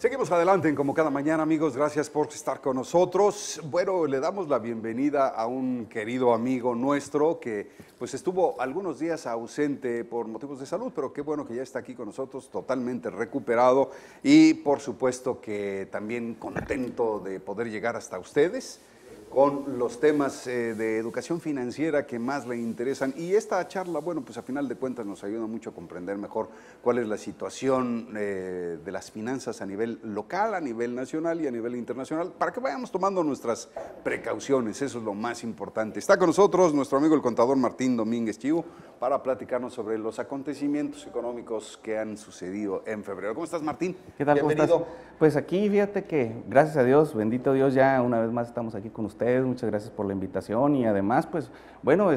Seguimos adelante como cada mañana, amigos. Gracias por estar con nosotros. Bueno, le damos la bienvenida a un querido amigo nuestro que pues estuvo algunos días ausente por motivos de salud, pero qué bueno que ya está aquí con nosotros, totalmente recuperado y por supuesto que también contento de poder llegar hasta ustedes con los temas de educación financiera que más le interesan. Y esta charla, bueno, pues a final de cuentas nos ayuda mucho a comprender mejor cuál es la situación de las finanzas a nivel local, a nivel nacional y a nivel internacional, para que vayamos tomando nuestras precauciones, eso es lo más importante. Está con nosotros nuestro amigo el contador Martín Domínguez Chiu para platicarnos sobre los acontecimientos económicos que han sucedido en febrero. ¿Cómo estás, Martín? ¿Qué tal? Bienvenido. ¿Cómo estás? Pues aquí, fíjate que, gracias a Dios, bendito Dios, ya una vez más estamos aquí con ustedes. Muchas gracias por la invitación y además, pues, bueno,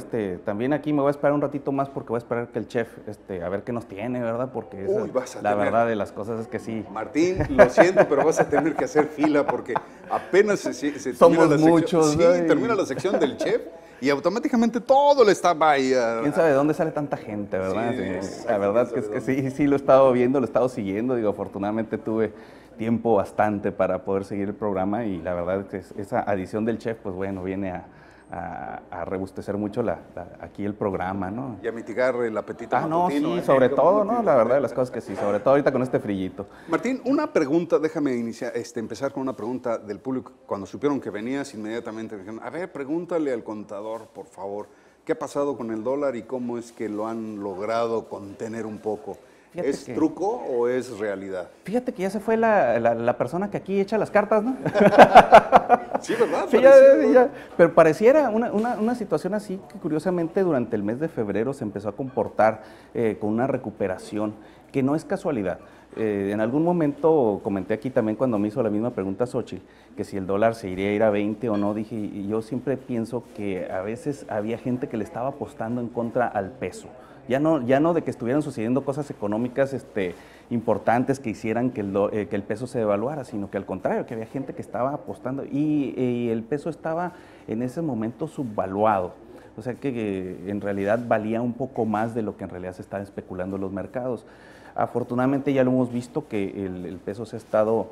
también aquí me voy a esperar un ratito más porque voy a esperar que el chef, a ver qué nos tiene, ¿verdad? Porque la verdad de las cosas es que sí. Martín, lo siento, pero vas a tener que hacer fila porque apenas se somos termina la muchos, sección, ¿no? Sí, termina la sección del chef y automáticamente todo le está ahí. ¿Quién sabe de dónde sale tanta gente, verdad? Sí, la verdad es que sí lo he estado viendo, lo he estado siguiendo. Digo, afortunadamente tuve tiempo bastante para poder seguir el programa y la verdad es que esa adición del chef, pues bueno, viene a rebustecer mucho aquí el programa, ¿no? Y a mitigar el apetito no, matutino. sí, sobre todo, ¿no? La verdad de las cosas que sí, sobre todo ahorita con este frillito. Martín, una pregunta, déjame empezar con una pregunta del público. Cuando supieron que venías, inmediatamente dijeron, a ver, pregúntale al contador, por favor, ¿qué ha pasado con el dólar y cómo es que lo han logrado contener un poco? Fíjate ¿Es truco o es realidad? Fíjate que ya se fue la persona que aquí echa las cartas, ¿no? Sí, ¿verdad? Sí, ya. Pero pareciera una situación así que curiosamente durante el mes de febrero se empezó a comportar con una recuperación que no es casualidad. En algún momento comenté aquí también cuando me hizo la misma pregunta Xochitl, que si el dólar se iría a ir a 20 o no, dije, y yo siempre pienso que a veces había gente que le estaba apostando en contra al peso. Ya no de que estuvieran sucediendo cosas económicas importantes que hicieran que el peso se devaluara, sino que al contrario, que había gente que estaba apostando y el peso estaba en ese momento subvaluado. O sea que en realidad valía un poco más de lo que en realidad se estaban especulando en los mercados. Afortunadamente ya lo hemos visto que el peso se ha estado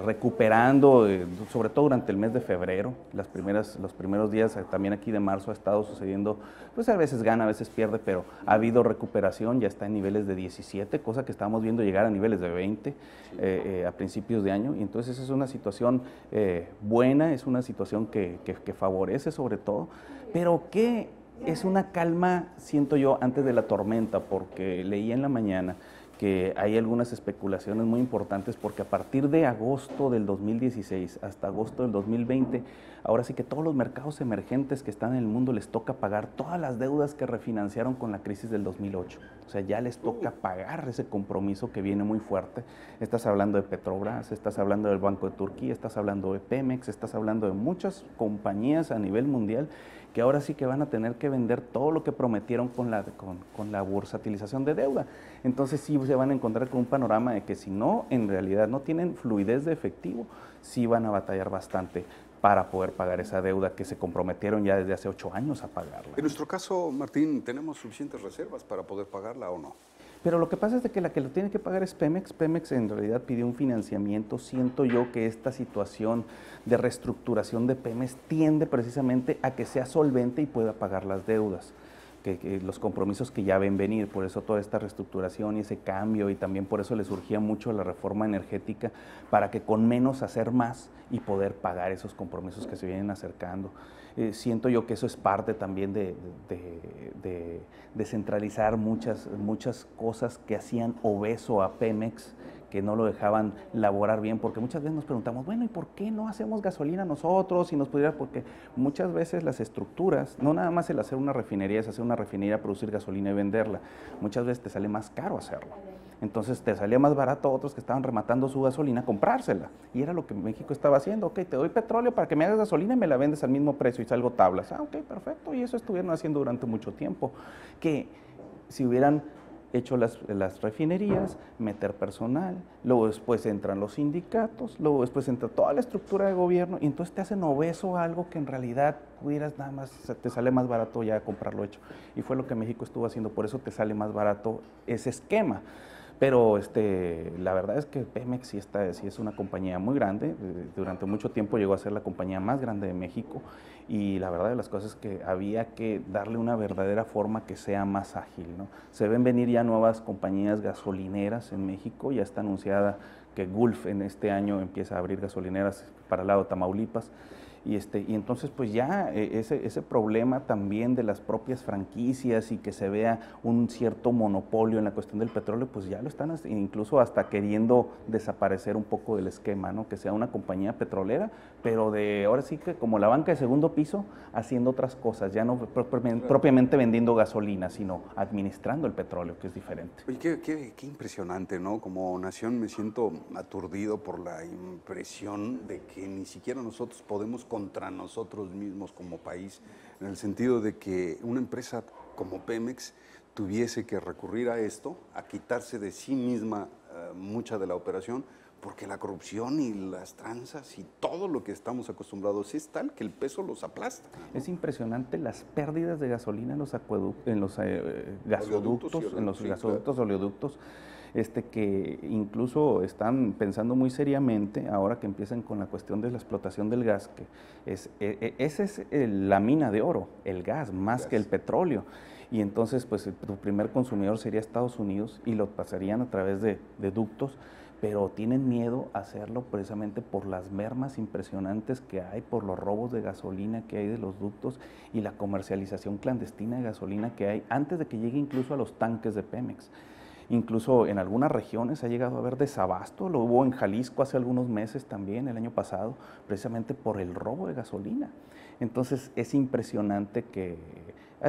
recuperando, sobre todo durante el mes de febrero. Los primeros días también aquí de marzo ha estado sucediendo, pues a veces gana, a veces pierde, pero ha habido recuperación, ya está en niveles de 17, cosa que estábamos viendo llegar a niveles de 20 a principios de año. Y entonces es una situación buena, es una situación que favorece sobre todo, pero que es una calma, siento yo, antes de la tormenta, porque leí en la mañana que hay algunas especulaciones muy importantes porque a partir de agosto del 2016 hasta agosto del 2020, ahora sí que todos los mercados emergentes que están en el mundo les toca pagar todas las deudas que refinanciaron con la crisis del 2008. O sea, ya les toca pagar ese compromiso que viene muy fuerte. Estás hablando de Petrobras, estás hablando del Banco de Turquía, estás hablando de Pemex, estás hablando de muchas compañías a nivel mundial que ahora sí que van a tener que vender todo lo que prometieron con la bursatilización de deuda. Entonces sí se van a encontrar con un panorama de que si no, en realidad no tienen fluidez de efectivo, sí van a batallar bastante para poder pagar esa deuda que se comprometieron ya desde hace 8 años a pagarla. En nuestro caso, Martín, ¿tenemos suficientes reservas para poder pagarla o no? Pero lo que pasa es de que la que lo tiene que pagar es Pemex. Pemex en realidad pidió un financiamiento. Siento yo que esta situación de reestructuración de Pemex tiende precisamente a que sea solvente y pueda pagar las deudas, que los compromisos que ya ven venir. Por eso toda esta reestructuración y ese cambio, y también por eso le surgía mucho la reforma energética, para que con menos hacer más y poder pagar esos compromisos que se vienen acercando. Siento yo que eso es parte también de centralizar muchas cosas que hacían obeso a Pemex, que no lo dejaban laborar bien, porque muchas veces nos preguntamos, bueno, ¿y por qué no hacemos gasolina nosotros? Si nos pudiera, porque muchas veces las estructuras, no nada más el hacer una refinería, es hacer una refinería, producir gasolina y venderla, muchas veces te sale más caro hacerlo. Entonces te salía más barato a otros que estaban rematando su gasolina comprársela. Y era lo que México estaba haciendo. Ok, te doy petróleo para que me hagas gasolina y me la vendes al mismo precio y salgo tablas. Ah, ok, perfecto. Y eso estuvieron haciendo durante mucho tiempo. Que si hubieran hecho las refinerías, meter personal, luego después entran los sindicatos, luego después entra toda la estructura de gobierno y entonces te hacen obeso a algo que en realidad pudieras nada más, te sale más barato ya comprarlo hecho. Y fue lo que México estuvo haciendo, por eso te sale más barato ese esquema. Pero la verdad es que Pemex sí es una compañía muy grande. Durante mucho tiempo llegó a ser la compañía más grande de México, y la verdad de las cosas es que había que darle una verdadera forma que sea más ágil, ¿no? Se ven venir ya nuevas compañías gasolineras en México. Ya está anunciada que Gulf en este año empieza a abrir gasolineras para el lado de Tamaulipas. Y entonces pues ya ese problema también de las propias franquicias y que se vea un cierto monopolio en la cuestión del petróleo, pues ya lo están incluso hasta queriendo desaparecer un poco del esquema, ¿no? Que sea una compañía petrolera, pero ahora sí que como la banca de segundo piso, haciendo otras cosas, ya no propiamente vendiendo gasolina, sino administrando el petróleo, que es diferente. Oye, qué impresionante, ¿no? Como nación me siento aturdido por la impresión de que ni siquiera nosotros podemos contra nosotros mismos como país, en el sentido de que una empresa como Pemex tuviese que recurrir a esto, a quitarse de sí misma mucha de la operación, porque la corrupción y las tranzas y todo lo que estamos acostumbrados es tal que el peso los aplasta, ¿no? Es impresionante las pérdidas de gasolina en los gasoductos, oleoductos, que incluso están pensando muy seriamente, ahora que empiezan con la cuestión de la explotación del gas, que esa es la mina de oro, el gas, más que el petróleo. Y entonces, pues, tu primer consumidor sería Estados Unidos y lo pasarían a través de ductos, pero tienen miedo a hacerlo precisamente por las mermas impresionantes que hay, por los robos de gasolina que hay de los ductos y la comercialización clandestina de gasolina que hay antes de que llegue incluso a los tanques de Pemex. Incluso en algunas regiones ha llegado a haber desabasto, lo hubo en Jalisco hace algunos meses también, el año pasado, precisamente por el robo de gasolina. Entonces es impresionante que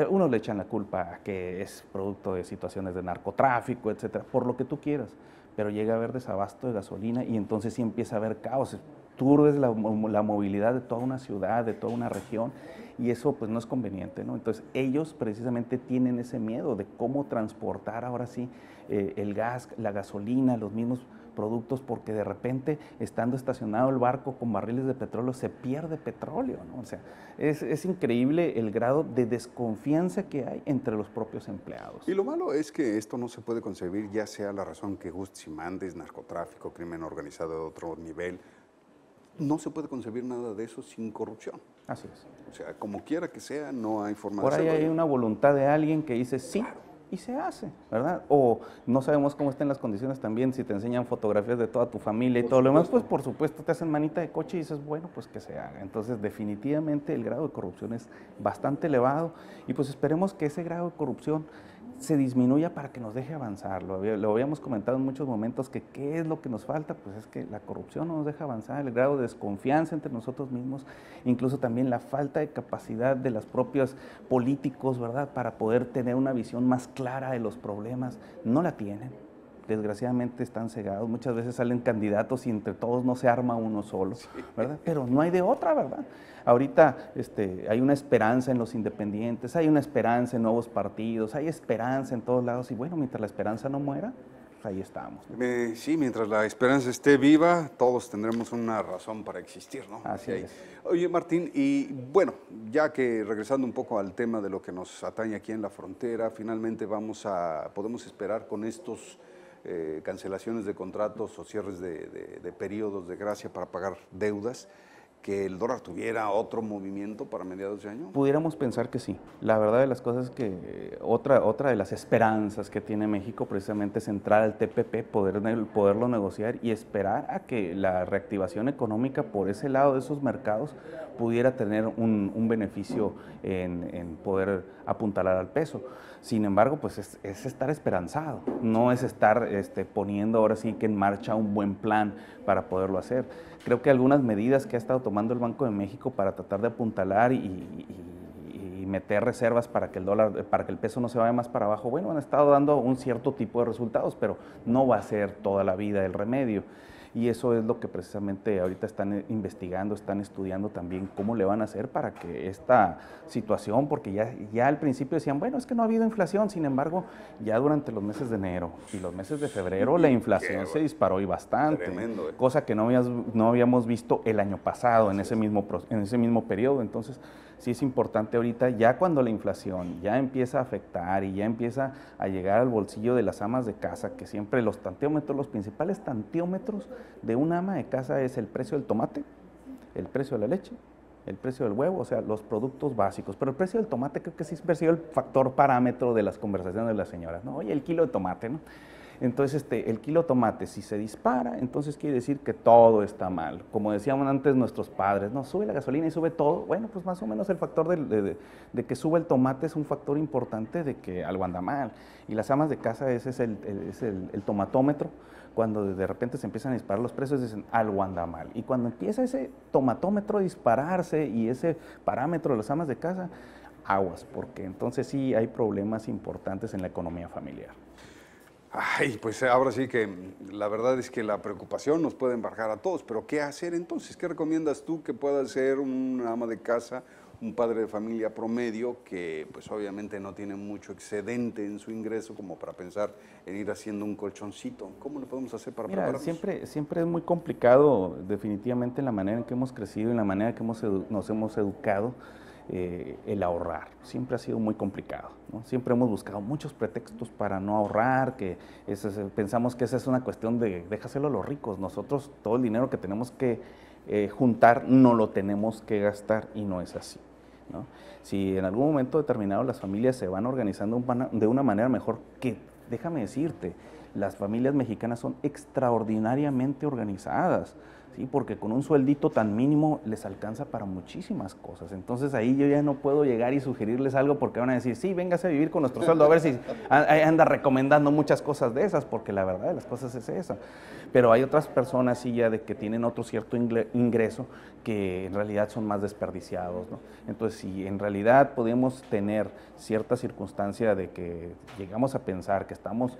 unos le echan la culpa a que es producto de situaciones de narcotráfico, etcétera, por lo que tú quieras, pero llega a haber desabasto de gasolina y entonces sí empieza a haber caos. Tú ves la movilidad de toda una ciudad, de toda una región, y eso pues no es conveniente, ¿no? Entonces ellos precisamente tienen ese miedo de cómo transportar ahora sí el gas, la gasolina, los mismos productos, porque de repente, estando estacionado el barco con barriles de petróleo, se pierde petróleo, ¿no? O sea, es increíble el grado de desconfianza que hay entre los propios empleados. Y lo malo es que esto no se puede concebir, ya sea la razón que gustes y mandes, narcotráfico, crimen organizado de otro nivel. No se puede concebir nada de eso sin corrupción. Así es. O sea, como quiera que sea, no hay forma Por de ahí hacerlo. hay una voluntad de alguien que dice sí, claro, y se hace, ¿verdad? O no sabemos cómo estén las condiciones también, si te enseñan fotografías de toda tu familia y todo lo demás, pues por supuesto te hacen manita de coche y dices, bueno, pues que se haga. Entonces definitivamente el grado de corrupción es bastante elevado y pues esperemos que ese grado de corrupción se disminuya para que nos deje avanzar. Lo habíamos comentado en muchos momentos, que qué es lo que nos falta, pues es que la corrupción no nos deja avanzar, el grado de desconfianza entre nosotros mismos, incluso también la falta de capacidad de los propios políticos, ¿verdad?, para poder tener una visión más clara de los problemas, no la tienen. Desgraciadamente están cegados, muchas veces salen candidatos y entre todos no se arma uno solo, ¿verdad? Pero no hay de otra, ¿verdad? Ahorita hay una esperanza en los independientes, hay una esperanza en nuevos partidos, hay esperanza en todos lados y bueno, mientras la esperanza no muera, pues ahí estamos, ¿no? Sí, mientras la esperanza esté viva, todos tendremos una razón para existir, ¿no? Así es. Oye, Martín, y bueno, ya que regresando un poco al tema de lo que nos atañe aquí en la frontera, finalmente podemos esperar con estos cancelaciones de contratos o cierres de periodos de gracia para pagar deudas, que el dólar tuviera otro movimiento para mediados de año? Pudiéramos pensar que sí. La verdad de las cosas es que otra de las esperanzas que tiene México precisamente es entrar al TPP, poderlo negociar y esperar a que la reactivación económica por ese lado de esos mercados pudiera tener un beneficio en poder apuntalar al peso. Sin embargo, pues es estar esperanzado, no es estar poniendo ahora sí que en marcha un buen plan para poderlo hacer. Creo que algunas medidas que ha estado tomando el Banco de México para tratar de apuntalar y meter reservas para que el peso no se vaya más para abajo, bueno, han estado dando un cierto tipo de resultados, pero no va a ser toda la vida el remedio. Y eso es lo que precisamente ahorita están investigando, están estudiando también cómo le van a hacer para que esta situación, porque ya al principio decían, bueno, es que no ha habido inflación, sin embargo, ya durante los meses de enero y los meses de febrero la inflación se disparó y bastante, tremendo, cosa que no habíamos visto el año pasado en ese mismo periodo. Entonces, sí es importante ahorita, ya cuando la inflación ya empieza a afectar y ya empieza a llegar al bolsillo de las amas de casa, que siempre los tanteómetros, los principales tanteómetros de una ama de casa es el precio del tomate, el precio de la leche, el precio del huevo, o sea, los productos básicos. Pero el precio del tomate creo que sí ha sido el factor parámetro de las conversaciones de las señoras, ¿no? Oye, el kilo de tomate, ¿no? Entonces, el kilo de tomate, si se dispara, entonces quiere decir que todo está mal. Como decían antes nuestros padres, no, sube la gasolina y sube todo. Bueno, pues más o menos el factor de que sube el tomate es un factor importante de que algo anda mal. Y las amas de casa, ese es el tomatómetro. Cuando de repente se empiezan a disparar los precios, dicen algo anda mal. Y cuando empieza ese tomatómetro a dispararse y ese parámetro de las amas de casa, aguas, porque entonces sí hay problemas importantes en la economía familiar. Ay, pues ahora sí que la verdad es que la preocupación nos puede embargar a todos, pero ¿qué hacer entonces? ¿Qué recomiendas tú que pueda hacer una ama de casa, un padre de familia promedio que pues obviamente no tiene mucho excedente en su ingreso como para pensar en ir haciendo un colchoncito? ¿Cómo le podemos hacer para prepararnos? Siempre es muy complicado definitivamente en la manera en que hemos crecido, en la manera en que nos hemos educado. El ahorrar, siempre ha sido muy complicado, ¿no? Siempre hemos buscado muchos pretextos para no ahorrar, pensamos que esa es una cuestión de déjaselo a los ricos, nosotros todo el dinero que tenemos que juntar no lo tenemos que gastar y no es así, ¿no? Si en algún momento determinado las familias se van organizando de una manera mejor, que déjame decirte, las familias mexicanas son extraordinariamente organizadas, ¿sí? Porque con un sueldito tan mínimo les alcanza para muchísimas cosas. Entonces ahí yo ya no puedo llegar y sugerirles algo porque van a decir, sí, véngase a vivir con nuestro sueldo, a ver si anda recomendando muchas cosas de esas, porque la verdad de las cosas es esa. Pero hay otras personas sí ya de que tienen otro cierto ingreso que en realidad son más desperdiciados, ¿no? Entonces, si en realidad podemos tener cierta circunstancia de que llegamos a pensar que estamos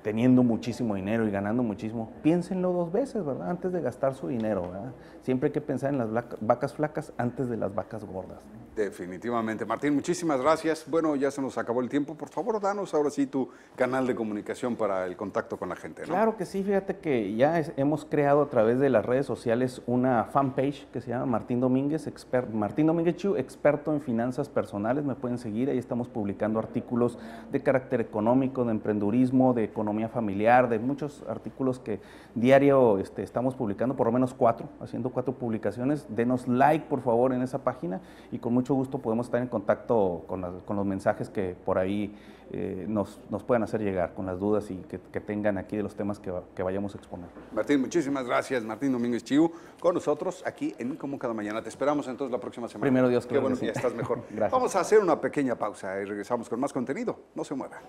teniendo muchísimo dinero y ganando muchísimo, piénsenlo dos veces, ¿verdad? Antes de gastar su dinero, ¿verdad? Siempre hay que pensar en las vacas flacas antes de las vacas gordas, ¿no? Definitivamente. Martín, muchísimas gracias. Bueno, ya se nos acabó el tiempo. Por favor, danos ahora sí tu canal de comunicación para el contacto con la gente, ¿no? Claro que sí, fíjate que ya hemos creado a través de las redes sociales una fanpage que se llama Martín Domínguez, Martín Domínguez Chiu, experto en finanzas personales. Me pueden seguir, ahí estamos publicando artículos de carácter económico, de emprendurismo, de economía familiar, de muchos artículos que diario estamos publicando, por lo menos 4, haciendo 4 publicaciones. Denos like, por favor, en esa página y con mucho gusto podemos estar en contacto con los mensajes que por ahí nos puedan hacer llegar, con las dudas y que tengan aquí de los temas que vayamos a exponer. Martín, muchísimas gracias. Martín Domínguez Chiu con nosotros aquí en Como Cada Mañana. Te esperamos entonces la próxima semana. Primero Dios, claro. Qué bueno, que sí. Ya estás mejor. Gracias. Vamos a hacer una pequeña pausa y regresamos con más contenido. No se muevan.